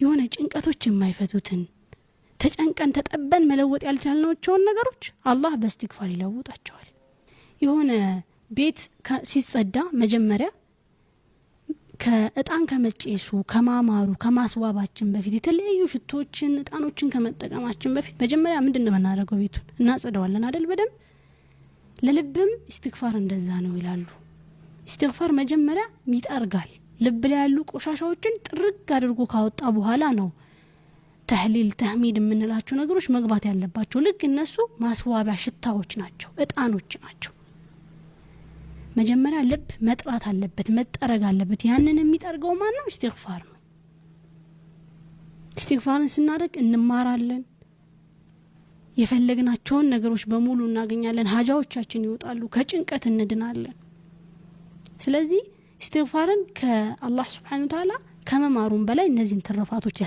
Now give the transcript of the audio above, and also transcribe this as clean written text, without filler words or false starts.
የሆነ ጭንቀቶች የማይፈቱትን ተጨንቀን ተጠበን መለወጥ ያልቻልናቸውን ነገሮች አላህ በእስትግፋር ይለውጣቸዋል። የሆነ ቤት ሲጸዳ መጀመሪያ ከእጣን ከመጨሱ ከማማሩ ከማስዋባችን በፊት የተለያዩ ሽቶችን እጣኖችን ከመጠቀማችን በፊት መጀመሪያ ምንድነው የምናደርገው? ቤቱን እናጸዳዋለን አይደል? በደንብ ለልብም እስትግፋር እንደዛ ነው ይላሉ። እስትግፋር መጀመሪያ ይጠርጋል። ልብ ላይ ያሉ ቆሻሻዎችን ጥርግ አድርጎ ካወጣ በኋላ ነው ተህሊል ተህሚድ የምንላቸው ነገሮች መግባት ያለባቸው። ልክ እነሱ ማስዋቢያ ሽታዎች ናቸው፣ እጣኖች ናቸው። መጀመሪያ ልብ መጥራት አለበት፣ መጠረግ አለበት። ያንን የሚጠርገው ማን ነው? እስትግፋር ነው። እስትግፋርን ስናደርግ እንማራለን፣ የፈለግናቸውን ነገሮች በሙሉ እናገኛለን፣ ሀጃዎቻችን ይወጣሉ፣ ከጭንቀት እንድናለን። ስለዚህ እስትግፋርን ከአላህ Subhanahu Wa Ta'ala ከመማሩን በላይ እነዚህን ትረፋቶች